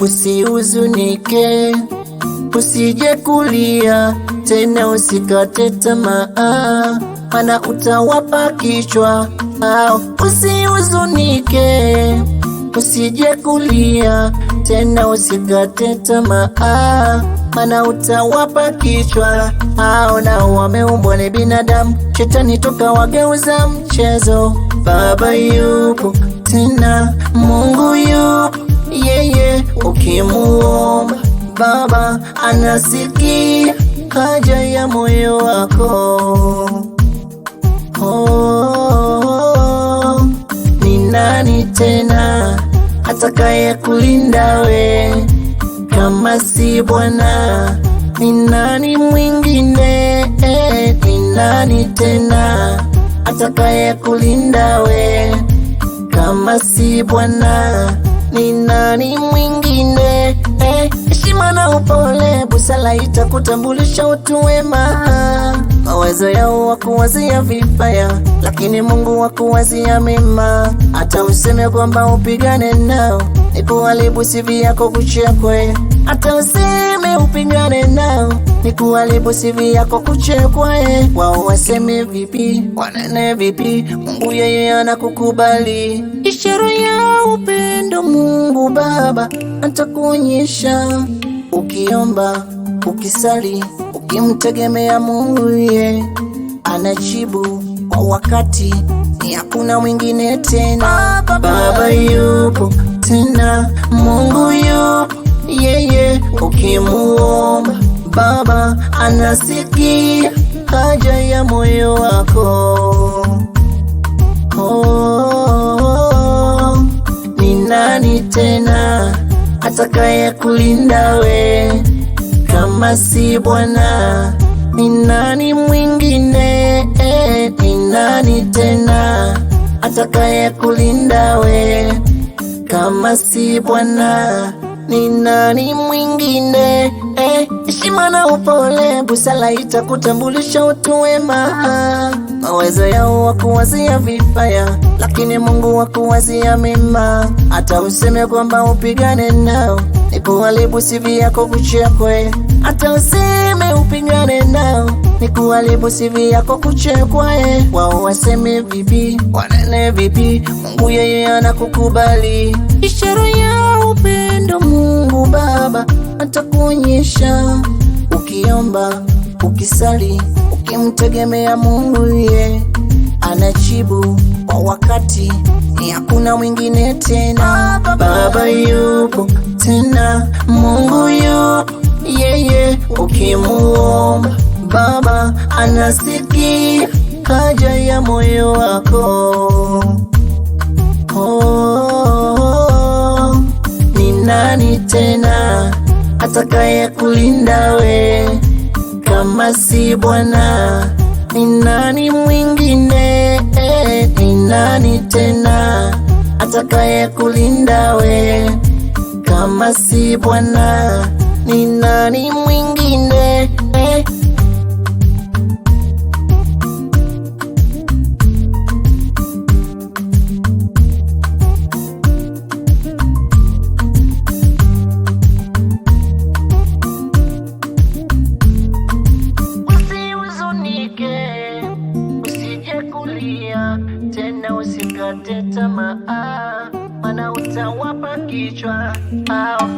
usihuzunike, usije kulia tena, usikate tamaa, mana utawapa kichwa hao. Usihuzunike, usije kulia tena, usikate tamaa, mana utawapa kichwa hao. Nao wameumbwa ni binadamu, shetani toka wageuza mchezo. Baba yupo tena, Mungu yupo, yeye ukimuomba Baba anasikia haja ya moyo wako. Ni nani tena atakaye kulinda we kama si Bwana? Ni nani mwingine? Ni nani tena atakaye kulinda we kama si Bwana? Ni nani mwingine? Heshima na upole, busara itakutambulisha utu wema. Mawazo yao wakuwazia vibaya, lakini Mungu wakuwazia mema. Hata useme kwamba upigane nao, nikuharibu CV yako kuchekwe. Hata useme upigane nao, nikuharibu CV yako kuchekwe. Wao waseme vipi, wanene vipi, Mungu yeye anakukubali. Ishara ya upendo Mungu Baba atakuonyesha, ukiomba, ukisali, ukimtegemea Mungu ye anajibu kwa wakati, ni hakuna mwingine tena. Baba yupo tena, Mungu yupo, yeye ukimuomba Baba anasikia haja ya moyo wako. Ni nani tena atakaye kulinda we kama si Bwana? Ni nani mwingine? Ni nani tena atakaye kulinda we kama si Bwana? Ni nani mwingine? Heshima na upole, busara itakutambulisha utu wema. Mawazo yao wakuwazia vibaya, lakini Mungu wakuwazia mema. Hata useme kwamba upigane nao, nikuharibu CV yako kuchekwe. Hata useme upigane nao, nikuharibu CV yako kuchekwe. Wao waseme vipi, wanene vipi, Mungu yeye anakukubali. Ishara ya upendo Mungu Baba atakuonyesha, ukiomba, ukisali, ukimtegemea Mungu ye anajibu kwa wakati, ni hakuna mwingine tena. Baba yupo tena, Mungu yupo, yeye ukimuomba Baba anasikia haja ya moyo wako. Ni nani tena atakaye kulinda we kama si Bwana? Ni nani mwingine? Ni nani tena atakaye kulinda we kama si Bwana? Ni nani mwingine? Tena usikate tamaa, mana utawapa kichwa hao.